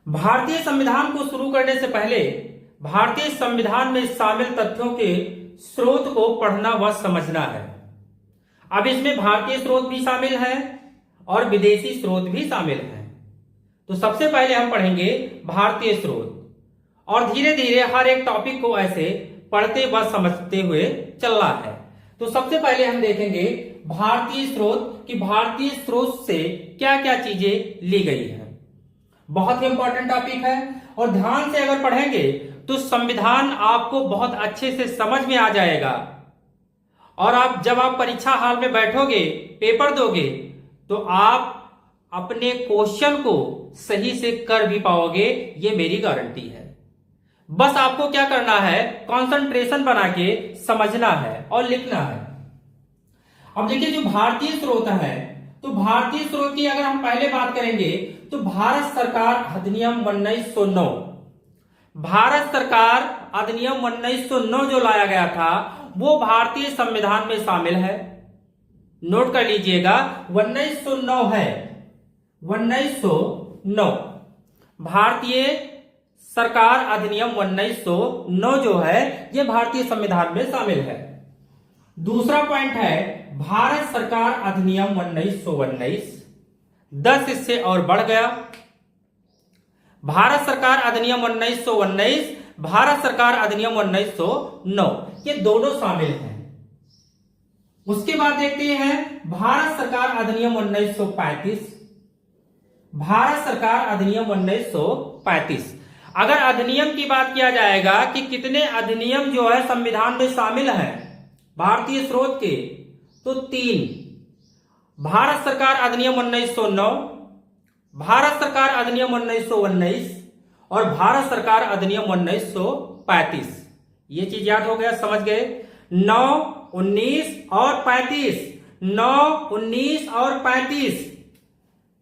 भारतीय संविधान को शुरू करने से पहले भारतीय संविधान में शामिल तथ्यों के स्रोत को पढ़ना व समझना है। अब इसमें भारतीय स्रोत भी शामिल है और विदेशी स्रोत भी शामिल है। तो सबसे पहले हम पढ़ेंगे भारतीय स्रोत और धीरे धीरे हर एक टॉपिक को ऐसे पढ़ते व समझते हुए चलना है। तो सबसे पहले हम देखेंगे भारतीय स्रोत कि भारतीय स्रोत से क्या क्या चीजें ली गई है। बहुत ही इंपॉर्टेंट टॉपिक है और ध्यान से अगर पढ़ेंगे तो संविधान आपको बहुत अच्छे से समझ में आ जाएगा और जब आप परीक्षा हॉल में बैठोगे, पेपर दोगे, तो आप अपने क्वेश्चन को सही से कर भी पाओगे, ये मेरी गारंटी है। बस आपको क्या करना है, कंसंट्रेशन बना के समझना है और लिखना है। अब देखिए जो भारतीय स्रोत है, तो भारतीय स्रोत की अगर हम पहले बात करेंगे तो भारत सरकार अधिनियम 1909, भारत सरकार अधिनियम 1909 जो लाया गया था वो भारतीय संविधान में शामिल है। नोट कर लीजिएगा 1909 है, 1909 भारतीय सरकार अधिनियम 1909 जो है ये भारतीय संविधान में शामिल है। दूसरा पॉइंट है भारत सरकार अधिनियम 1919, 10 इससे और बढ़ गया। भारत सरकार अधिनियम 1919, भारत सरकार अधिनियम 1909 ये दोनों शामिल हैं। उसके बाद देखते हैं भारत सरकार अधिनियम 1935, भारत सरकार अधिनियम 1935। अगर अधिनियम की बात किया जाएगा कि कितने अधिनियम जो है संविधान में शामिल हैं भारतीय स्रोत के, तो 3। भारत सरकार अधिनियम 1909, भारत सरकार अधिनियम 1919 और भारत सरकार अधिनियम 1935। ये चीज याद हो गया, समझ गए। 9, 19 और 35, 9, 19 और 35,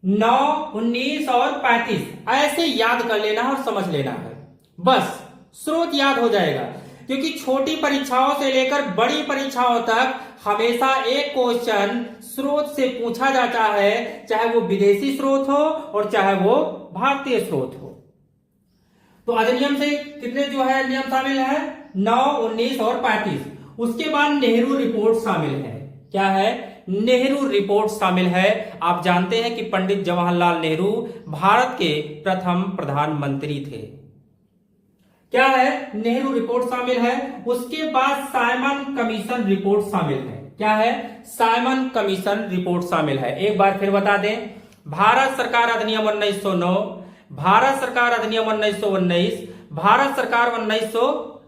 9, 19 और 35 ऐसे याद कर लेना है और समझ लेना है। बस स्रोत याद हो जाएगा, क्योंकि छोटी परीक्षाओं से लेकर बड़ी परीक्षाओं तक हमेशा एक क्वेश्चन स्रोत से पूछा जाता है, चाहे वो विदेशी स्रोत हो और चाहे वो भारतीय स्रोत हो। तो अधिनियम से कितने जो है नियम शामिल है, 9, 19 और 35। उसके बाद नेहरू रिपोर्ट शामिल है। क्या है? नेहरू रिपोर्ट शामिल है। आप जानते हैं कि पंडित जवाहरलाल नेहरू भारत के प्रथम प्रधानमंत्री थे। क्या है? नेहरू रिपोर्ट शामिल है। उसके बाद साइमन कमीशन रिपोर्ट शामिल है। क्या है? साइमन कमीशन रिपोर्ट शामिल है। एक बार फिर बता दें, भारत सरकार अधिनियम 1909, भारत सरकार अधिनियम 1919, भारत सरकार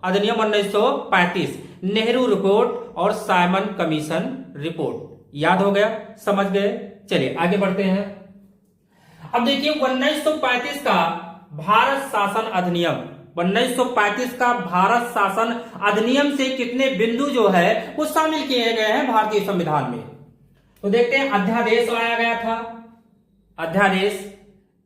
अधिनियम 1935, नेहरू रिपोर्ट और साइमन कमीशन रिपोर्ट। याद हो गया, समझ गए। चलिए आगे बढ़ते हैं। अब देखिए 1935 का भारत शासन अधिनियम, 1935 का भारत शासन अधिनियम से कितने बिंदु जो है वो शामिल किए गए हैं भारतीय संविधान में। तो देखते हैं, अध्यादेश लाया गया था। अध्यादेश,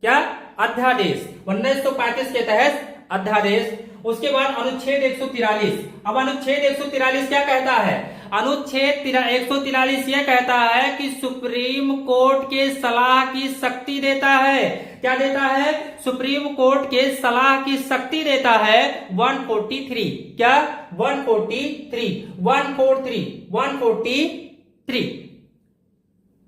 क्या? अध्यादेश 1935 के तहत अध्यादेश। उसके बाद अनुच्छेद 143। अब अनुच्छेद 143 क्या कहता है? अनुच्छेद 143 यह कहता है कि सुप्रीम कोर्ट के सलाह की शक्ति देता है। क्या देता है? सुप्रीम कोर्ट के सलाह की शक्ति देता है 143। क्या? 143, 143।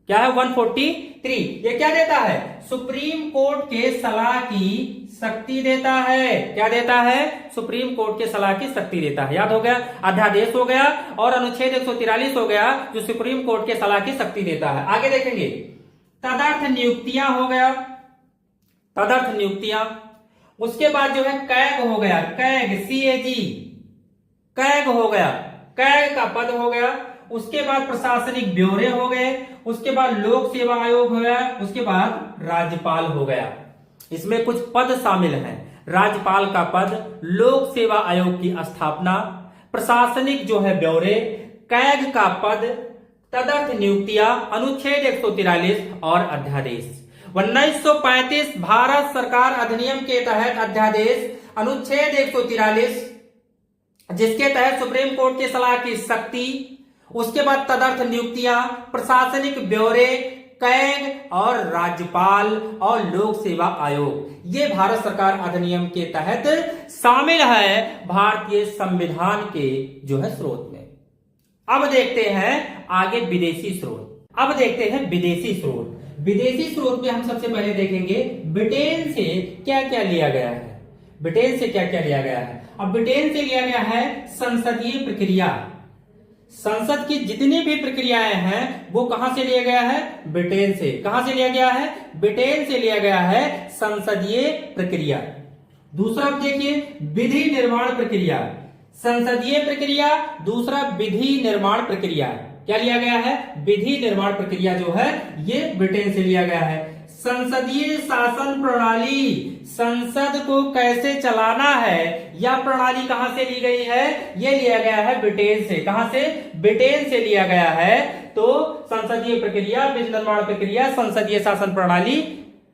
क्या है? 143। ये क्या देता है? सुप्रीम कोर्ट के सलाह की शक्ति देता है। क्या देता है? सुप्रीम कोर्ट के सलाह की शक्ति देता है। याद हो गया, अध्यादेश हो गया और अनुच्छेद 143 हो गया जो सुप्रीम कोर्ट के सलाह की शक्ति देता है। आगे देखेंगे, तदर्थ नियुक्तियां हो गया, तदर्थ नियुक्तियां। उसके बाद जो है कैग हो गया, कैग, CAG, कैग हो गया, कैग का पद हो गया। उसके बाद प्रशासनिक ब्यौरे हो गए। उसके बाद लोक सेवा आयोग हो गया। उसके बाद राज्यपाल हो गया। इसमें कुछ पद शामिल हैं, राज्यपाल का पद, लोक सेवा आयोग की स्थापना, प्रशासनिक जो है ब्यौरे, कैग का पद, तदर्थ नियुक्तियां, अनुच्छेद 143 और अध्यादेश। 1935 भारत सरकार अधिनियम के तहत अध्यादेश, अनुच्छेद 143 जिसके तहत सुप्रीम कोर्ट की सलाह की शक्ति, उसके बाद तदर्थ नियुक्तियां, प्रशासनिक ब्यौरे, कैग और राज्यपाल और लोक सेवा आयोग, ये भारत सरकार अधिनियम के तहत शामिल है भारतीय संविधान के जो है स्रोत में। अब देखते हैं आगे विदेशी स्रोत। अब देखते हैं विदेशी स्रोत। विदेशी स्रोत में हम सबसे पहले देखेंगे ब्रिटेन से क्या क्या लिया गया है। ब्रिटेन से क्या क्या लिया गया है? अब ब्रिटेन से लिया गया है संसदीय प्रक्रिया। संसद की जितनी भी प्रक्रियाएं हैं वो कहां से लिया गया है? ब्रिटेन से। कहां से लिया गया है? ब्रिटेन से लिया गया है संसदीय प्रक्रिया। दूसरा देखिए विधि निर्माण प्रक्रिया, संसदीय प्रक्रिया, दूसरा विधि निर्माण प्रक्रिया। क्या लिया गया है? विधि निर्माण प्रक्रिया जो है ये ब्रिटेन से लिया गया है। संसदीय शासन प्रणाली, संसद को कैसे चलाना है, यह प्रणाली कहां से ली गई है? यह लिया गया है ब्रिटेन से। कहां से? ब्रिटेन से लिया गया है। तो संसदीय प्रक्रिया, विधि निर्माण प्रक्रिया, संसदीय शासन प्रणाली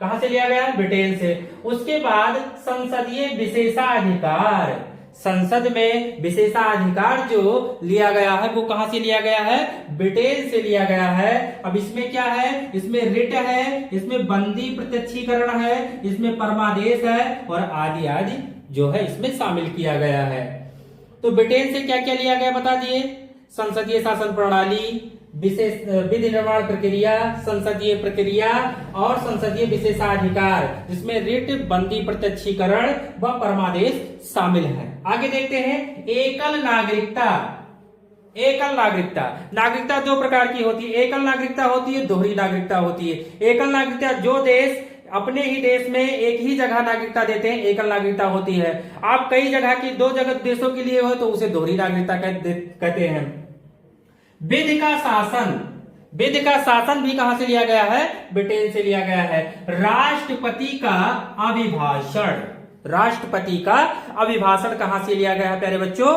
कहां से लिया गया है? ब्रिटेन से। उसके बाद संसदीय विशेषाधिकार, संसद में विशेषाधिकार जो लिया गया है वो कहां से लिया गया है? ब्रिटेन से लिया गया है। अब इसमें क्या है? इसमें रिट है, इसमें बंदी प्रत्यक्षीकरण है, इसमें परमादेश है और आदि आदि जो है इसमें शामिल किया गया है। तो ब्रिटेन से क्या क्या लिया गया बता दिए? संसदीय शासन प्रणाली, विशेष विधि निर्माण प्रक्रिया, संसदीय प्रक्रिया और संसदीय विशेषाधिकार, जिसमें रिट, बंदी प्रत्यक्षीकरण व परमादेश शामिल है। आगे देखते हैं एकल नागरिकता। एकल नागरिकता, नागरिकता दो प्रकार की होती है। एकल नागरिकता होती है, दोहरी नागरिकता होती है। एकल नागरिकता जो देश अपने ही देश में एक ही जगह नागरिकता देते हैं, एकल नागरिकता होती है। आप कई जगह की दो जगह देशों के लिए हो तो उसे दोहरी नागरिकता कहते हैं। विधि का शासन, विधि का शासन भी कहां से लिया गया है? ब्रिटेन से लिया गया है। राष्ट्रपति का अभिभाषण, राष्ट्रपति का अभिभाषण कहां से लिया गया है प्यारे बच्चों?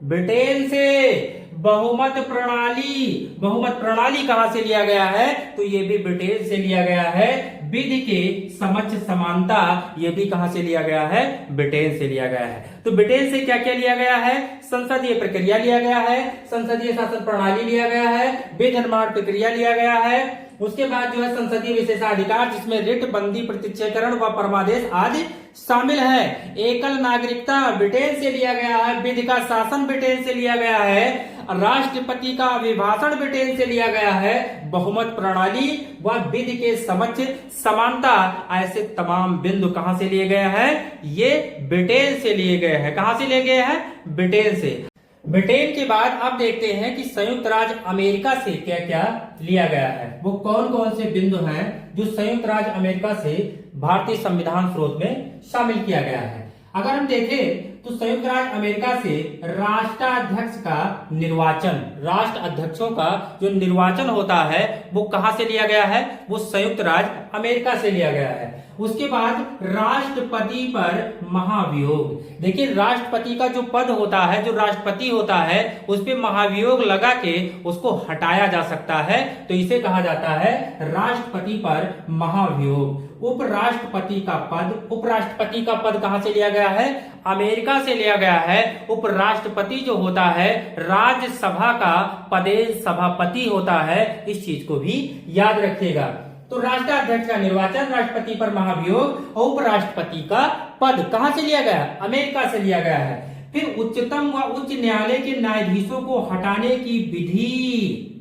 ब्रिटेन से। बहुमत प्रणाली, बहुमत प्रणाली कहां से लिया गया है? तो ये भी ब्रिटेन से लिया गया है। विधि के समक्ष समानता, ये भी कहां से लिया गया है? ब्रिटेन से लिया गया है। तो ब्रिटेन से क्या क्या लिया गया है? संसदीय प्रक्रिया लिया गया है, संसदीय शासन प्रणाली लिया गया है, विधि निर्माण प्रक्रिया लिया गया है। उसके बाद जो है संसदीय विशेषाधिकार, जिसमें रिट, बंदी प्रत्यक्षीकरण व परमादेश आदि शामिल है। एकल नागरिकता ब्रिटेन से लिया गया है। विधि का शासन ब्रिटेन से लिया गया है। राष्ट्रपति का अभिभाषण ब्रिटेन से लिया गया है। बहुमत प्रणाली व विधि के समक्ष समानता, ऐसे तमाम बिंदु कहां से लिए गए हैं? ये ब्रिटेन से लिए गए हैं। कहां से लिए गए हैं? ब्रिटेन से। ब्रिटेन के बाद अब देखते हैं कि संयुक्त राज्य अमेरिका से क्या क्या लिया गया है। वो कौन कौन से बिंदु हैं जो संयुक्त राज्य अमेरिका से भारतीय संविधान स्रोत में शामिल किया गया है। अगर हम देखें तो संयुक्त राज्य अमेरिका से राष्ट्राध्यक्ष का निर्वाचन, राष्ट्र अध्यक्षों का जो निर्वाचन होता है वो कहां से लिया गया है? वो संयुक्त राज्य अमेरिका से लिया गया है। उसके बाद राष्ट्रपति पर महाभियोग, देखिए राष्ट्रपति का जो पद होता है, जो राष्ट्रपति होता है, उस पे महाभियोग लगा के उसको हटाया जा सकता है, तो इसे कहा जाता है राष्ट्रपति पर महाभियोग। उपराष्ट्रपति का पद, उपराष्ट्रपति का पद कहां से लिया गया है? अमेरिका से लिया गया है। उपराष्ट्रपति जो होता है राज्यसभा का पदेश सभापति होता है, इस चीज को भी याद रखिएगा। तो राष्ट्राध्यक्ष का निर्वाचन, राष्ट्रपति पर महाभियोग और उपराष्ट्रपति का पद कहां से लिया गया? अमेरिका से लिया गया है। फिर उच्चतम व उच्च न्यायालय के न्यायाधीशों को हटाने की विधि,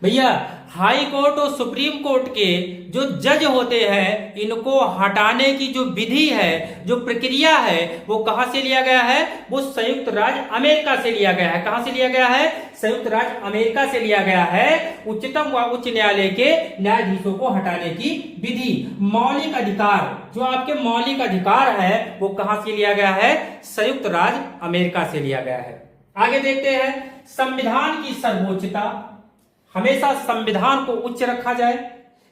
भैया हाई कोर्ट और सुप्रीम कोर्ट के जो जज होते हैं, इनको हटाने की जो विधि है, जो प्रक्रिया है, वो कहां से लिया गया है? वो संयुक्त राज्य अमेरिका से लिया गया है। कहां से लिया गया है? संयुक्त राज्य अमेरिका से लिया गया है। उच्चतम व उच्च न्यायालय के न्यायाधीशों को हटाने की विधि। मौलिक अधिकार, जो आपके मौलिक अधिकार है, वो कहां से लिया गया है? संयुक्त राज्य अमेरिका से लिया गया है। आगे देखते हैं संविधान की सर्वोच्चता, हमेशा संविधान को उच्च रखा जाए।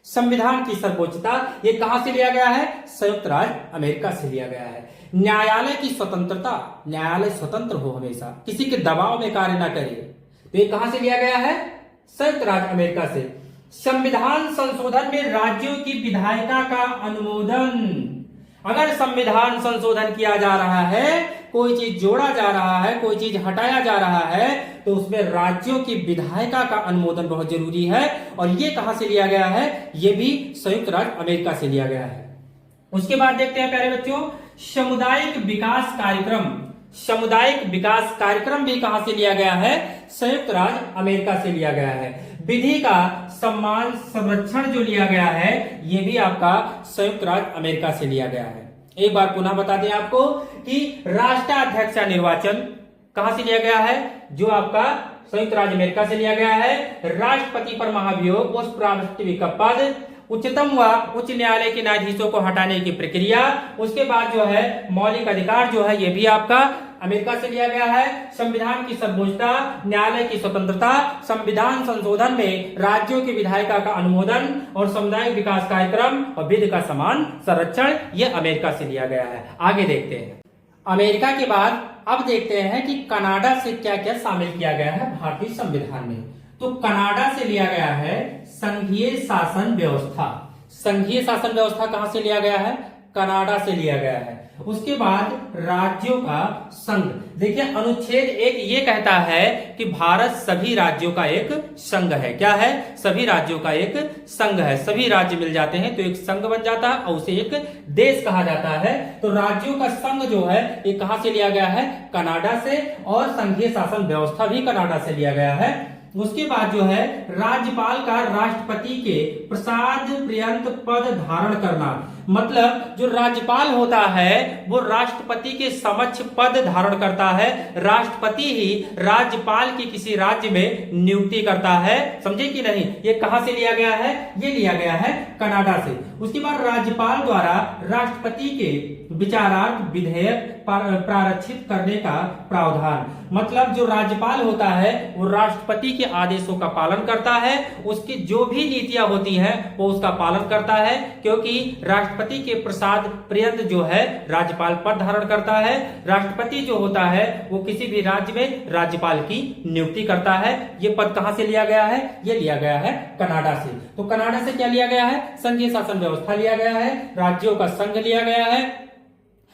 संविधान की सर्वोच्चता ये कहां से लिया गया है? संयुक्त राज्य अमेरिका से लिया गया है। न्यायालय की स्वतंत्रता, न्यायालय स्वतंत्र हो, हमेशा किसी के दबाव में कार्य ना करे, तो ये कहां से लिया गया है? संयुक्त राज्य अमेरिका से। संविधान संशोधन में राज्यों की विधायिका का अनुमोदन, अगर संविधान संशोधन किया जा रहा है, कोई चीज जोड़ा जा रहा है, कोई चीज हटाया जा रहा है, तो उसमें राज्यों की विधायिका का अनुमोदन बहुत जरूरी है। और ये कहां से लिया गया है? ये भी संयुक्त राज्य अमेरिका से लिया गया है। उसके बाद देखते हैं प्यारे बच्चों, सामुदायिक विकास कार्यक्रम। सामुदायिक विकास कार्यक्रम भी कहां से लिया गया है? संयुक्त राज्य अमेरिका से लिया गया है। विधि का सम्मान संरक्षण जो लिया गया है, यह भी आपका संयुक्त राज्य अमेरिका से लिया गया है। एक बार पुनः बता दें आपको कि राष्ट्राध्यक्ष का निर्वाचन कहां से लिया गया है? जो आपका संयुक्त राज्य अमेरिका से लिया गया है। राष्ट्रपति पर महाभियोग, उस राष्ट्रपति का पद, उच्चतम व उच्च न्यायालय के न्यायाधीशों को हटाने की प्रक्रिया, उसके बाद जो है मौलिक अधिकार जो है, ये भी आपका अमेरिका से लिया गया है। संविधान की सर्वोच्चता, न्यायालय की स्वतंत्रता, संविधान संशोधन में राज्यों की विधायिका का अनुमोदन और सामुदायिक विकास कार्यक्रम और विधि का समान संरक्षण, ये अमेरिका से लिया गया है। आगे देखते हैं, अमेरिका के बाद अब देखते हैं कि कनाडा से क्या क्या शामिल किया गया है भारतीय संविधान में। तो कनाडा से लिया गया है संघीय शासन व्यवस्था। संघीय शासन व्यवस्था कहां से लिया गया है? कनाडा से लिया गया है। उसके बाद राज्यों का संघ। देखिए अनुच्छेद 1 ये कहता है कि भारत सभी राज्यों का एक संघ है। क्या है? सभी राज्यों का एक संघ है। सभी राज्य मिल जाते हैं तो एक संघ बन जाता है और उसे एक देश कहा जाता है। तो राज्यों का संघ जो है ये कहां से लिया गया है? कनाडा से। और संघीय शासन व्यवस्था भी कनाडा से लिया गया है। उसके बाद जो है राज्यपाल का राष्ट्रपति के प्रसाद पर्यंत पद धारण करना। मतलब जो राज्यपाल होता है वो राष्ट्रपति के समक्ष पद धारण करता है। राष्ट्रपति ही राज्यपाल की किसी राज्य में नियुक्ति करता है। समझे कि नहीं? ये कहां से लिया गया है? ये लिया गया है कनाडा से। उसके बाद राज्यपाल द्वारा राष्ट्रपति के विचारार्थ विधेयक प्रारक्षित करने का प्रावधान। मतलब जो राज्यपाल होता है वो राष्ट्रपति के आदेशों का पालन करता है। उसकी जो भी नीतियां होती हैं वो उसका पालन करता है, क्योंकि राष्ट्रपति के प्रसाद पर्यंत जो है राज्यपाल पद धारण करता है। राष्ट्रपति जो होता है वो किसी भी राज्य में राज्यपाल की नियुक्ति करता है। ये पद कहां से लिया गया है? ये लिया गया है कनाडा से। तो कनाडा से क्या लिया गया है? संघीय शासन व्यवस्था लिया गया है, राज्यों का संघ लिया गया है।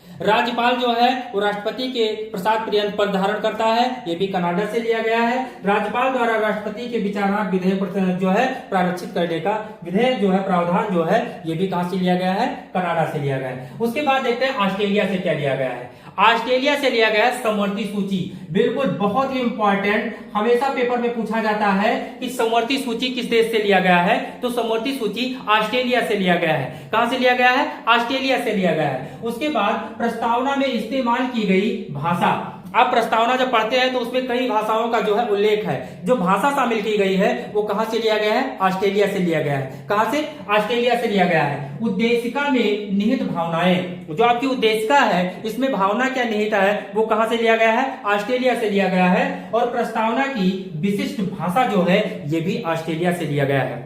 राज्यपाल जो है वो राष्ट्रपति के प्रसाद पर्यंत पद धारण करता है, ये भी कनाडा से लिया गया है। राज्यपाल द्वारा राष्ट्रपति के विचारार्थ विधेयक जो है प्रारक्षित करने का विधेयक जो है प्रावधान जो है ये भी कहां से लिया गया है? कनाडा से लिया गया है। उसके बाद देखते हैं ऑस्ट्रेलिया से क्या लिया गया है। ऑस्ट्रेलिया से लिया गया है समवर्ती सूची। बिल्कुल बहुत ही इंपॉर्टेंट, हमेशा पेपर में पूछा जाता है कि समवर्ती सूची किस देश से लिया गया है? तो समवर्ती सूची ऑस्ट्रेलिया से लिया गया है। कहां से लिया गया है? ऑस्ट्रेलिया से लिया गया है। उसके बाद प्रस्तावना में इस्तेमाल की गई भाषा। आप प्रस्तावना जब पढ़ते हैं तो उसमें कई भाषाओं का जो है उल्लेख है। जो भाषा शामिल की गई है वो कहां से लिया गया है? ऑस्ट्रेलिया से लिया गया है। कहां से? ऑस्ट्रेलिया से लिया गया है। उद्देशिका में निहित भावनाएं, जो आपकी उद्देशिका है इसमें भावना क्या निहित है वो कहां से लिया गया है? ऑस्ट्रेलिया से लिया गया है। और प्रस्तावना की विशिष्ट भाषा जो है ये भी ऑस्ट्रेलिया से लिया गया है।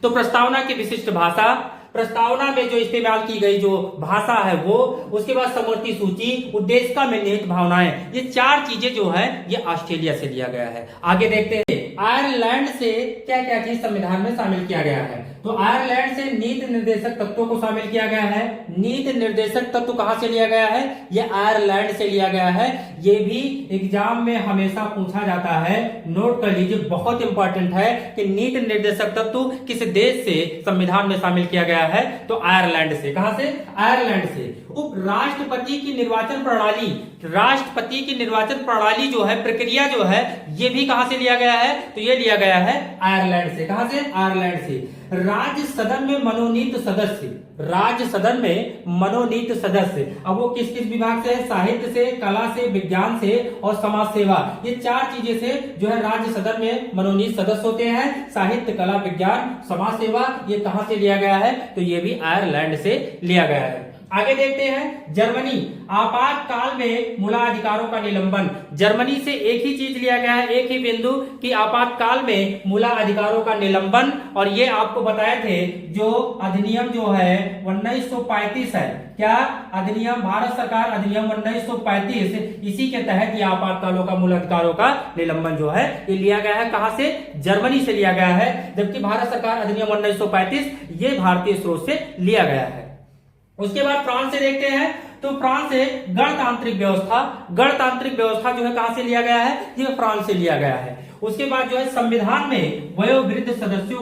तो प्रस्तावना की विशिष्ट भाषा, प्रस्तावना में जो इस्तेमाल की गई जो भाषा है वो, उसके बाद समवर्ती सूची, उद्देशिका में निहित भावनाएं, ये चार चीजें जो है ये ऑस्ट्रेलिया से लिया गया है। आगे देखते हैं आयरलैंड से क्या क्या चीज संविधान में शामिल किया गया है। तो आयरलैंड से नीति निर्देशक तत्वों को शामिल किया गया है। नीति निर्देशक तत्व कहां से लिया गया है? ये आयरलैंड से लिया गया है। ये भी एग्जाम में हमेशा पूछा जाता है, नोट कर लीजिए, बहुत इंपॉर्टेंट है कि नीति निर्देशक तत्व किस देश से संविधान में शामिल किया गया है? तो आयरलैंड से। कहां से? आयरलैंड से। उप राष्ट्रपति की निर्वाचन प्रणाली, राष्ट्रपति की निर्वाचन प्रणाली जो है, प्रक्रिया जो है, ये भी कहां से लिया गया है? तो ये लिया गया है आयरलैंड से। कहां से? आयरलैंड से। राज्य सदन में मनोनीत सदस्य, राज्य सदन में मनोनीत सदस्य, अब वो किस किस विभाग से है? साहित्य से, कला से, विज्ञान से और समाज सेवा। ये चार चीजें से जो है राज्य सदन में मनोनीत सदस्य होते हैं। साहित्य, कला, विज्ञान, समाज सेवा, ये कहां से लिया गया है? तो ये भी आयरलैंड से लिया गया है। आगे देखते हैं जर्मनी, आपातकाल में मूलाधिकारों का निलंबन। जर्मनी से एक ही चीज लिया गया है, एक ही बिंदु कि आपातकाल में मूलाधिकारों का निलंबन। और ये आपको बताए थे जो अधिनियम जो है 1935 है, क्या अधिनियम, भारत सरकार अधिनियम 1935, इसी के तहत ये आपातकालों का मूलाधिकारों का निलंबन जो है ये लिया गया है। कहां से? जर्मनी से लिया गया है। जबकि भारत सरकार अधिनियम 1935 ये भारतीय स्रोत से लिया गया है। उसके बाद फ्रांस से देखते हैं। तो फ्रांस से गणतांत्रिक व्यवस्था जो है कहां से लिया गया है, ये फ्रांस से लिया गया है। उसके बाद जो है संविधान में वयोवृद्ध सदस्यों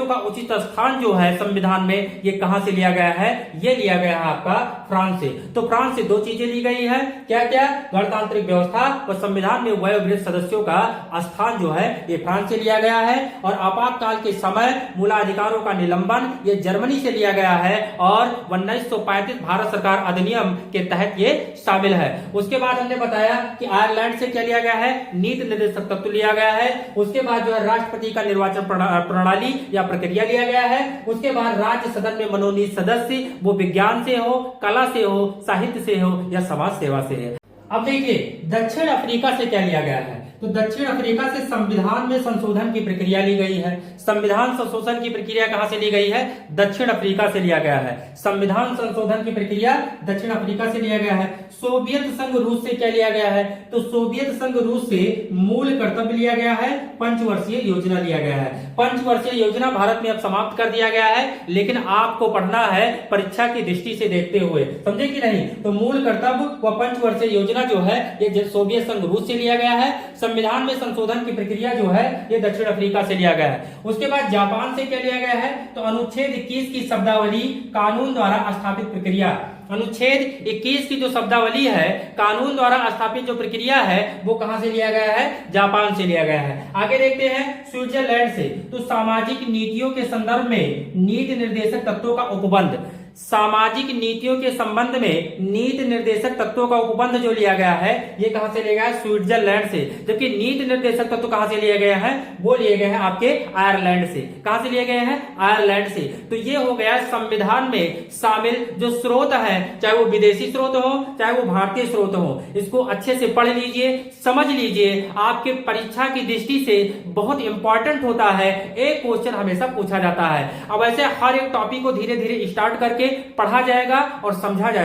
का उचित स्थान जो है संविधान में, ये कहां से लिया गया है, ये लिया गया है आपका फ्रांस से। तो फ्रांस से दो चीजें ली गई है, क्या क्या, गणतांत्रिक व्यवस्था और संविधान में वयोवृद्ध सदस्यों का स्थान जो है ये फ्रांस से लिया गया है। और आपातकाल के समय मूलाधिकारों का निलंबन ये जर्मनी से लिया गया है और 1935 भारत सरकार अधिनियम के तहत ये शामिल है। उसके बाद हमने बताया कि आयरलैंड से लिया गया है, नीति निर्देशक तत्व लिया गया है। उसके बाद जो है राष्ट्रपति का निर्वाचन प्रणाली या प्रक्रिया लिया गया है। उसके बाद राज्य सदन में मनोनीत सदस्य वो विज्ञान से हो, कला से हो, साहित्य से हो या समाज सेवा से है। अब देखिए दक्षिण अफ्रीका से क्या लिया गया है, तो दक्षिण अफ्रीका से संविधान में संशोधन की प्रक्रिया ली गई है। संविधान संशोधन की प्रक्रिया कहां से ली गई है, दक्षिण अफ्रीका से लिया गया है। संविधान संशोधन की प्रक्रिया दक्षिण अफ्रीका से लिया गया है। सोवियत संघ रूस से क्या लिया गया है, तो सोवियत संघ रूस से मूल कर्तव्य लिया गया है, पंचवर्षीय योजना लिया गया है। पंचवर्षीय योजना भारत में अब समाप्त कर दिया गया है, लेकिन आपको पढ़ना है परीक्षा की दृष्टि से देखते हुए, समझे कि नहीं। तो मूल कर्तव्य व पंचवर्षीय योजना जो है ये सोवियत संघ रूस से लिया गया है। संविधान में संशोधन की प्रक्रिया जो है ये दक्षिण अफ्रीका से लिया गया है। उसके बाद जापान से क्या लिया गया है, तो अनुच्छेद 21 की शब्दावली कानून द्वारा स्थापित प्रक्रिया, अनुच्छेद 21 की जो शब्दावली है कानून द्वारा स्थापित जो प्रक्रिया है वो कहां से लिया गया है, जापान से लिया गया है। आगे देखते हैं स्विट्जरलैंड से, तो सामाजिक नीतियों के संदर्भ में नीति निर्देशक तत्वों का उपबंध, सामाजिक नीतियों के संबंध में नीति निर्देशक तत्वों का उपबंध जो लिया गया है ये कहां से लिया गया है, स्विट्जरलैंड से। जबकि नीति निर्देशक तत्व कहां से लिए गए हैं, वो लिए गए हैं आपके आयरलैंड से। कहां से लिए गए हैं, आयरलैंड से। तो ये हो गया संविधान में शामिल जो स्रोत है, चाहे वो विदेशी स्रोत हो चाहे वो भारतीय स्रोत हो, इसको अच्छे से पढ़ लीजिए, समझ लीजिए। आपके परीक्षा की दृष्टि से बहुत इंपॉर्टेंट होता है, एक क्वेश्चन हमेशा पूछा जाता है। अब ऐसे हर एक टॉपिक को धीरे धीरे स्टार्ट करके पढ़ा जाएगा और समझा जाएगा।